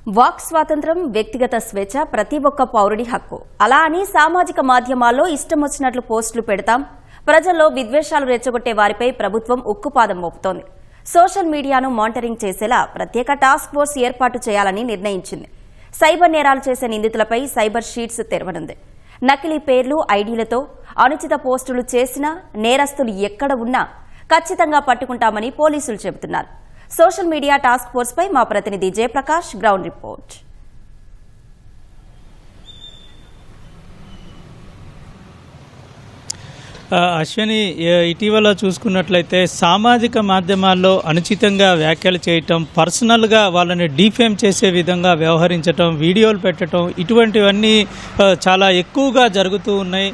Walk స్వాతంత్రం, వ్యక్తిగత స్వేచ్ఛ ప్రతి ఒక్క పౌరుడి హక్కు. అలా అని సామాజిక మాధ్యమాల్లో ఇష్టం వచ్చినట్లు పోస్టులు పెడతాం. ప్రజల్లో విద్వేషాలు రెచ్చగొట్టే వారిపై ప్రభుత్వం ఉక్కుపాదం మోపుతోంది. సోషల్ మీడియాను మానిటరింగ్ చేసేలా ప్రత్యేక టాస్క్ ఫోర్స్ ఏర్పాటు చేయాలని నిర్ణయించింది. సైబర్ నేరాలు చేసే నిందితులపై సైబర్ షీట్స్ తెరవనుంది. నకిలీ పేర్లు, ఐడీలతో అనుచిత పోస్టులు చేసినా నేరస్తులు ఎక్కడ ఉన్నా ఖచ్చితంగా పట్టుకుంటామని పోలీసులు చెబుతున్నారు. సోషల్ మీడియా టాస్క్ ఫోర్స్ పై మా ప్రతినిధి జయప్రకాష్ గ్రౌండ్ రిపోర్ట్. అశ్విని, ఇటీవల చూసుకున్నట్లయితే సామాజిక మాధ్యమాల్లో అనుచితంగా వ్యాఖ్యలు చేయటం, పర్సనల్గా వాళ్ళని డీఫేమ్ చేసే విధంగా వ్యవహరించటం, వీడియోలు పెట్టడం, ఇటువంటివన్నీ చాలా ఎక్కువగా జరుగుతూ ఉన్నాయి.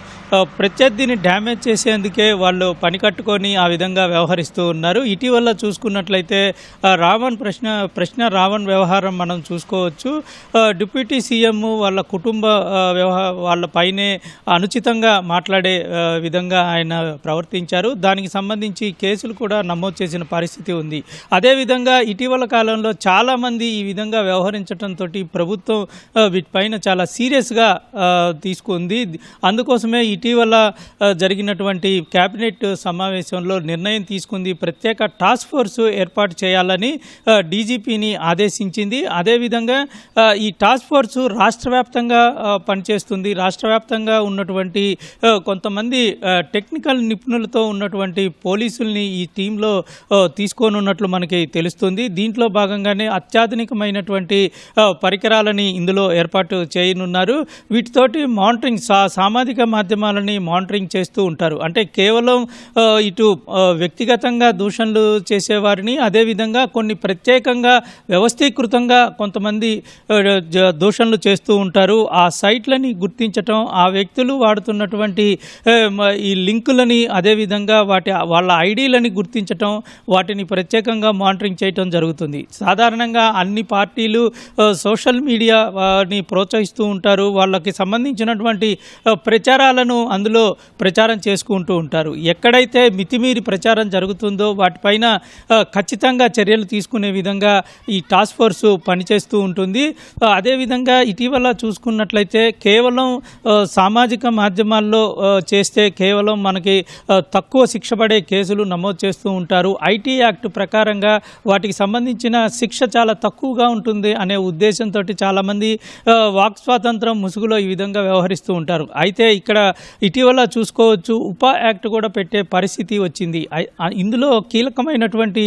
ప్రత్యర్థిని డ్యామేజ్ చేసేందుకే వాళ్ళు పని కట్టుకొని ఆ విధంగా వ్యవహరిస్తూ ఉన్నారు. ఇటీవల చూసుకున్నట్లయితే ప్రశ్న రావణ్ వ్యవహారం మనం చూసుకోవచ్చు. డిప్యూటీ సీఎం వాళ్ళ కుటుంబ వాళ్ళ పైనే అనుచితంగా మాట్లాడే విధంగా ఆయన ప్రవర్తించారు. దానికి సంబంధించి కేసులు కూడా నమోదు చేసిన పరిస్థితి ఉంది. అదేవిధంగా ఇటీవల కాలంలో చాలామంది ఈ విధంగా వ్యవహరించడంతో ప్రభుత్వం వీటిపైన చాలా సీరియస్గా తీసుకుంది. అందుకోసమే ఇటీవల జరిగినటువంటి కేబినెట్ సమావేశంలో నిర్ణయం తీసుకుంది. ప్రత్యేక టాస్క్ ఫోర్స్ ఏర్పాటు చేయాలని డీజీపీని ఆదేశించింది. అదేవిధంగా ఈ టాస్క్ ఫోర్స్ రాష్ట్ర వ్యాప్తంగా పనిచేస్తుంది. రాష్ట్ర వ్యాప్తంగా ఉన్నటువంటి కొంతమంది టెక్నికల్ నిపుణులతో ఉన్నటువంటి పోలీసుల్ని ఈ టీంలో తీసుకోనున్నట్లు మనకి తెలుస్తుంది. దీంట్లో భాగంగానే అత్యాధునికమైనటువంటి పరికరాలని ఇందులో ఏర్పాటు చేయనున్నారు. వీటితోటి మానిటరింగ్ సామాజిక మాధ్యమాలని మానిటరింగ్ చేస్తూ ఉంటారు. అంటే కేవలం ఇటు వ్యక్తిగతంగా దూషణలు చేసేవారిని, అదేవిధంగా కొన్ని ప్రత్యేకంగా వ్యవస్థీకృతంగా కొంతమంది దూషణలు చేస్తూ ఉంటారు. ఆ సైట్లని గుర్తించటం, ఆ వ్యక్తులు వాడుతున్నటువంటి ఈ లింకులని, అదేవిధంగా వాళ్ళ ఐడీలని గుర్తించటం, వాటిని ప్రత్యేకంగా మానిటరింగ్ చేయటం జరుగుతుంది. సాధారణంగా అన్ని పార్టీలు సోషల్ మీడియాని ప్రోత్సహిస్తూ ఉంటారు. వాళ్ళకి సంబంధించినటువంటి ప్రచారాలను అందులో ప్రచారం చేసుకుంటూ ఉంటారు. ఎక్కడైతే మితిమీరి ప్రచారం జరుగుతుందో వాటిపైన ఖచ్చితంగా చర్యలు తీసుకునే విధంగా ఈ టాస్క్ ఫోర్సు పనిచేస్తూ ఉంటుంది. అదేవిధంగా ఇటీవల చూసుకున్నట్లయితే కేవలం సామాజిక మాధ్యమాల్లో చేస్తే కేవలం మనకి తక్కువ శిక్ష పడే కేసులు నమోదు చేస్తూ ఉంటారు. ఐటీ యాక్ట్ ప్రకారంగా వాటికి సంబంధించిన శిక్ష చాలా తక్కువగా ఉంటుంది అనే ఉద్దేశంతో చాలామంది వాక్ స్వాతంత్రం ముసుగులో ఈ విధంగా వ్యవహరిస్తూ ఉంటారు. అయితే ఇక్కడ ఇటీవల చూసుకోవచ్చు, ఉపా యాక్ట్ కూడా పెట్టే పరిస్థితి వచ్చింది. ఇందులో కీలకమైనటువంటి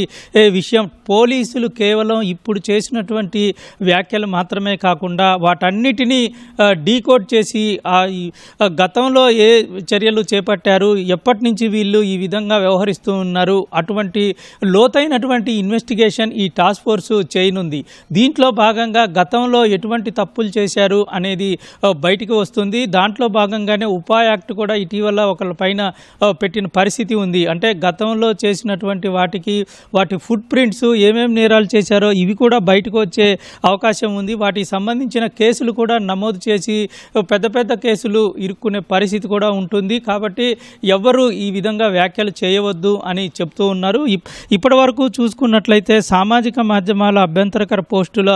విషయం, పోలీసులు కేవలం ఇప్పుడు చేసినటువంటి వ్యాఖ్యలు మాత్రమే కాకుండా వాటన్నిటినీ డీకోడ్ చేసి గతంలో ఏ చర్యలు చేపట్టారు, ఎప్పటి నుంచి వీళ్ళు ఈ విధంగా వ్యవహరిస్తూ ఉన్నారు, అటువంటి లోతైనటువంటి ఇన్వెస్టిగేషన్ ఈ టాస్క్ ఫోర్సు చేయనుంది. దీంట్లో భాగంగా గతంలో ఎటువంటి తప్పులు చేశారు అనేది బయటికి వస్తుంది. దాంట్లో భాగంగానే ఉపా యాక్ట్ కూడా ఇటీవల ఒకళ్ళ పైన పెట్టిన పరిస్థితి ఉంది. అంటే గతంలో చేసినటువంటి వాటి ఫుట్ ప్రింట్స్, ఏమేమి నేరాలు చేశారో ఇవి కూడా బయటకు వచ్చే అవకాశం ఉంది. వాటికి సంబంధించిన కేసులు కూడా నమోదు చేసి పెద్ద పెద్ద కేసులు ఇరుక్కునే పరిస్థితి కూడా ఉంటుంది. కాబట్టి ఎవరు ఈ విధంగా వ్యాఖ్యలు చేయవద్దు అని చెప్తూ ఉన్నారు. ఇప్పటి వరకు చూసుకున్నట్లయితే సామాజిక మాధ్యమాల అభ్యంతరకర పోస్టుల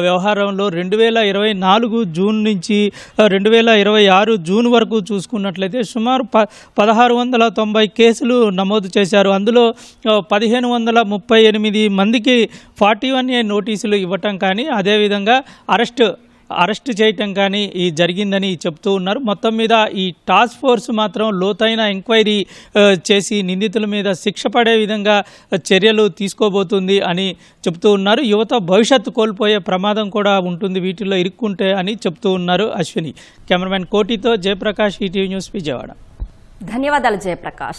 వ్యవహారంలో 2024 జూన్ నుంచి 2026 జూన్ వరకు చూసుకున్నట్లయితే సుమారు 1690 కేసులు నమోదు చేశారు. అందులో 1538 మందికి 41A నోటీసులు ఇవ్వటం కానీ, అదేవిధంగా అరెస్ట్ చేయటం కానీ జరిగిందని చెప్తూ ఉన్నారు. మొత్తం మీద ఈ టాస్క్ ఫోర్స్ మాత్రం లోతైన ఎంక్వైరీ చేసి నిందితుల మీద శిక్ష పడే విధంగా చర్యలు తీసుకోబోతుంది అని చెప్తూ ఉన్నారు. యువత భవిష్యత్తు కోల్పోయే ప్రమాదం కూడా ఉంటుంది వీటిల్లో ఇరుక్కుంటే అని చెప్తూ ఉన్నారు. అశ్విని, కెమెరామెన్ కోటితో జయప్రకాష్, ఈటీవీ న్యూస్, విజయవాడ. ధన్యవాదాలు జయప్రకాష్.